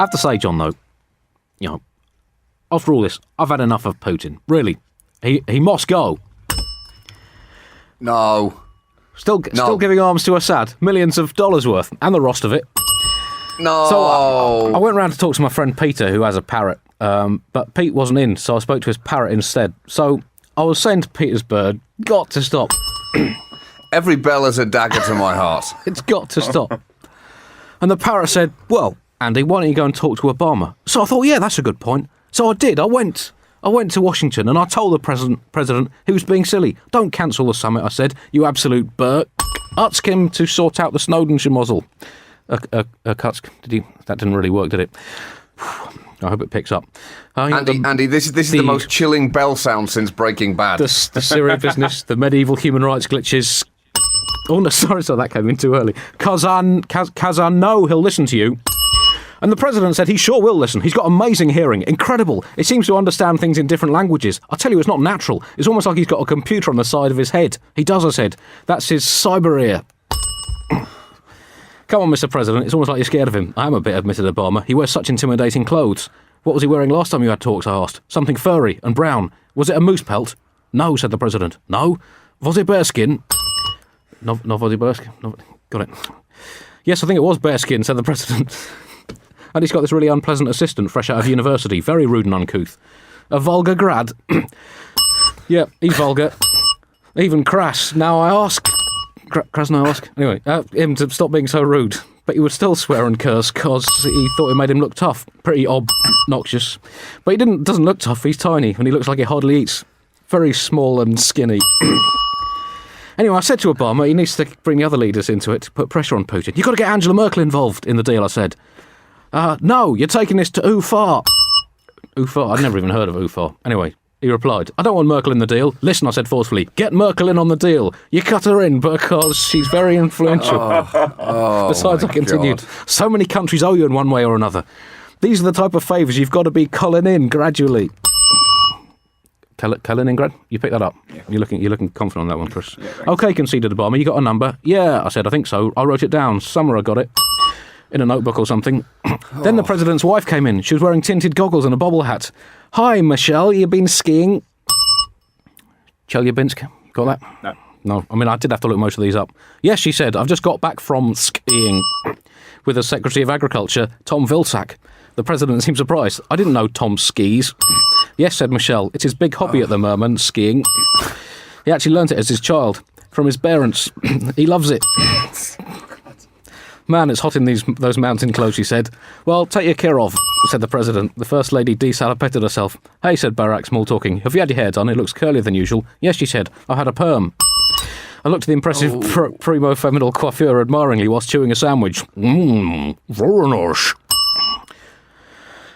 I have to say, John, though, after all this, I've had enough of Putin. Really. He must go. No. Still giving arms to Assad. Millions of dollars worth. And the rest of it. No. So I went round to talk to my friend Peter, who has a parrot. But Pete wasn't in, so I spoke to his parrot instead. So I was saying to Peter's bird, got to stop. Every bell is a dagger to my heart. It's got to stop. And the parrot said, well, Andy, why don't you go and talk to Obama? So I thought, yeah, that's a good point. So I did. I went to Washington and I told the president he was being silly. Don't cancel the summit, I said, you absolute Bert. Ask him to sort out the Snowden schmozzle. That didn't really work, did it? I hope it picks up. Andy, this is the most chilling bell sound since Breaking Bad. The Syria business, the medieval human rights glitches. Oh, no, sorry, that came in too early. Kazan, no, he'll listen to you. And the president said he sure will listen. He's got amazing hearing. Incredible. He seems to understand things in different languages. I tell you, it's not natural. It's almost like he's got a computer on the side of his head. He does, I said. That's his cyber ear. Come on, Mr. President. It's almost like you're scared of him. I am a bit, admitted Obama. He wears such intimidating clothes. What was he wearing last time you had talks, I asked. Something furry and brown. Was it a moose pelt? No, said the president. No. Was it bearskin? No, was it bearskin? No, got it. Yes, I think it was bearskin, said the president. And he's got this really unpleasant assistant fresh out of university. Very rude and uncouth. A vulgar grad. Yeah, he's vulgar. Even crass. Now I ask... Crass now I ask? Anyway, him to stop being so rude. But he would still swear and curse because he thought it made him look tough. Pretty obnoxious. But he doesn't look tough. He's tiny and he looks like he hardly eats. Very small and skinny. Anyway, I said to Obama he needs to bring the other leaders into it to put pressure on Putin. You've got to get Angela Merkel involved in the deal, I said. No, you're taking this to UFAR. UFAR? I'd never even heard of UFAR. Anyway, he replied, I don't want Merkel in the deal. Listen, I said forcefully, get Merkel in on the deal. You cut her in because she's very influential. Besides, I continued, so many countries owe you in one way or another. These are the type of favours you've got to be culling in gradually. Kaliningrad? You picked that up. Yeah. You're looking confident on that one, Chris. Yeah, OK, conceded Obama. You got a number? Yeah, I said, I think so. I wrote it down. Somewhere I got it. In a notebook or something. Then the president's wife came in. She was wearing tinted goggles and a bobble hat. Hi, Michelle. You been skiing? Chelyabinsk. Got that? No. I mean, I did have to look most of these up. Yes, she said. I've just got back from skiing with the Secretary of Agriculture, Tom Vilsack. The president seemed surprised. I didn't know Tom skis. Yes, said Michelle. It's his big hobby at the moment, skiing. He actually learnt it as his child. From his parents. He loves it. Man, it's hot in those mountain clothes, she said. Well, take your care of, said the president. The first lady desalipated herself. Hey, said Barack, small talking. Have you had your hair done? It looks curlier than usual. Yes, she said. I've had a perm. I looked at the impressive primo feminine coiffure admiringly whilst chewing a sandwich. Very nice.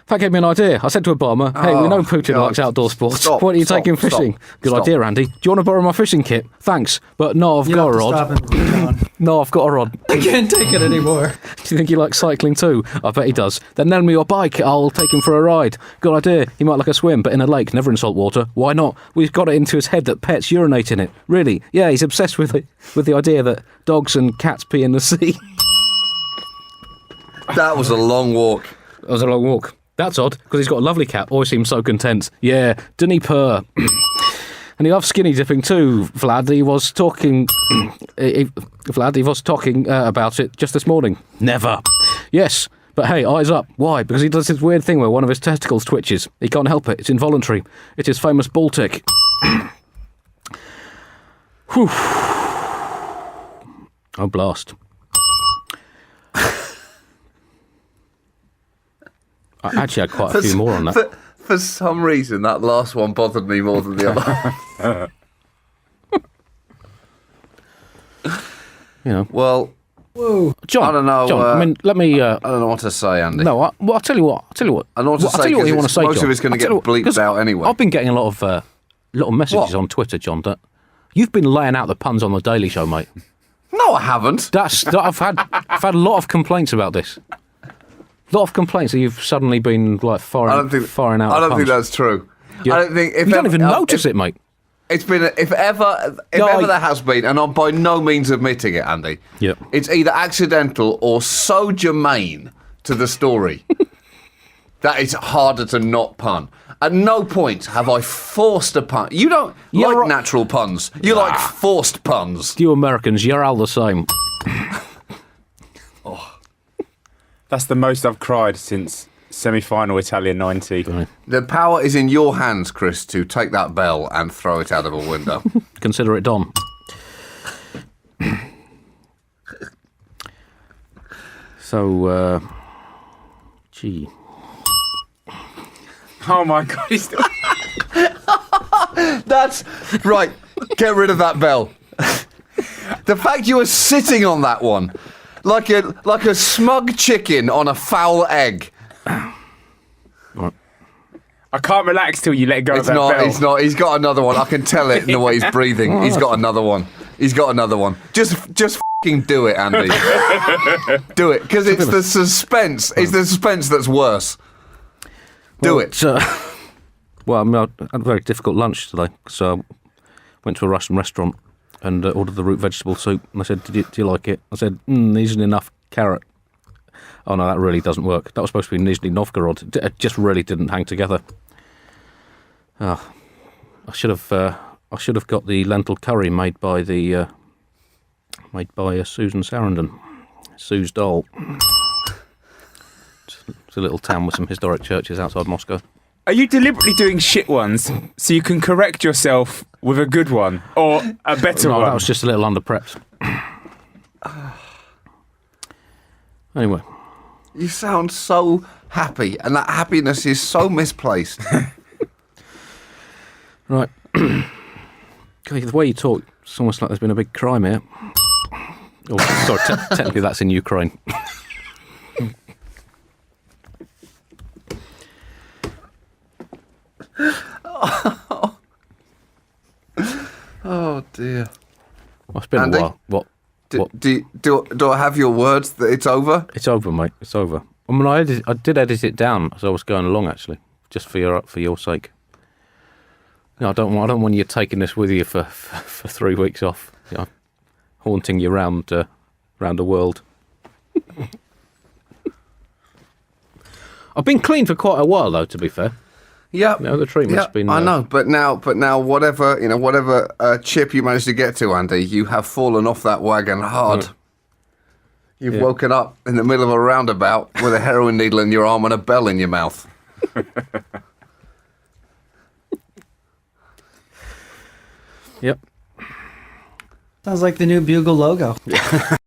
That gave me an idea. I said to Obama, hey, we know Putin likes outdoor sports. Why don't you take him fishing? Good idea, Andy. Do you want to borrow my fishing kit? Thanks. But no, I've got a rod. No, I've got a rod. I can't take it anymore. Do you think he likes cycling too? I bet he does. Then lend me your bike. I'll take him for a ride. Good idea. He might like a swim, but in a lake, never in salt water. Why not? We've got it into his head that pets urinate in it. Really? Yeah, he's obsessed with it. With the idea that dogs and cats pee in the sea. That was a long walk. That was a long walk. That's odd, because he's got a lovely cat, always seems so content. Yeah, doesn't he purr? And he loves skinny dipping too, Vlad. He was talking... Vlad, he was talking about it just this morning. Never. Yes, but hey, eyes up. Why? Because he does this weird thing where one of his testicles twitches. He can't help it. It's involuntary. It's his famous bull tick. Whew. Oh, blast. I actually had quite a few more on that. For some reason, that last one bothered me more than the other. You know. Well, whoa, John. I don't know. John, I mean, let me. I don't know what to say, Andy. No, I'll tell you what. I know what to say. I'll tell you what you want to say, most John. of it's going to get bleeped out anyway. I've been getting a lot of little messages on Twitter, John. That you've been laying out the puns on the Daily Show, mate. No, I haven't. I've had a lot of complaints about this. A lot of complaints that you've suddenly been like firing out. I don't think that's true. I don't think you don't even notice it, mate. It's been if ever there has been, and I'm by no means admitting it, Andy. Yep. It's either accidental or so germane to the story That is harder to not pun. At no point have I forced a pun. You don't like natural puns. You like forced puns. You Americans, you're all the same. That's the most I've cried since semi-final Italia 90. The power is in your hands, Chris, to take that bell and throw it out of a window. Consider it done. So, gee. Oh my God, he's still... That's right. Get rid of that bell. The fact you were sitting on that one, like a smug chicken on a foul egg. Right. I can't relax till you let go of that bell. It's not. He's got another one. I can tell it in the way he's breathing. He's got another one. Just fucking do it, Andy. Do it, because it's the suspense. It's the suspense that's worse. Do it. Well, I mean, I had a very difficult lunch today, so I went to a Russian restaurant and ordered the root vegetable soup. And they said, do you like it? I said, isn't enough carrot. Oh no, that really doesn't work. That was supposed to be Nizhny Novgorod. It just really didn't hang together. I should have got the lentil curry made by Susan Sarandon, Sue's doll. It's a little town with some historic churches outside Moscow. Are you deliberately doing shit ones so you can correct yourself with a good one or a better one? No, that was just a little under prepped. Anyway. You sound so happy, and that happiness is so misplaced. Right. God, the way you talk, it's almost like there's been a big crime here. Oh, sorry, technically that's in Ukraine. Oh dear. Well, it's been Andy? a while. What? Do I have your words that it's over? It's over, mate. It's over. I mean, I did edit it down as I was going along, actually, just for your sake. No, I don't want you taking this with you for 3 weeks off. You know, haunting you round the world. I've been clean for quite a while, though. To be fair. Yeah, the treatment's been. I know, but now, whatever chip you managed to get to, Andy, you have fallen off that wagon hard. You've woken up in the middle of a roundabout with a heroin needle in your arm and a bell in your mouth. Yep. Sounds like the new Bugle logo.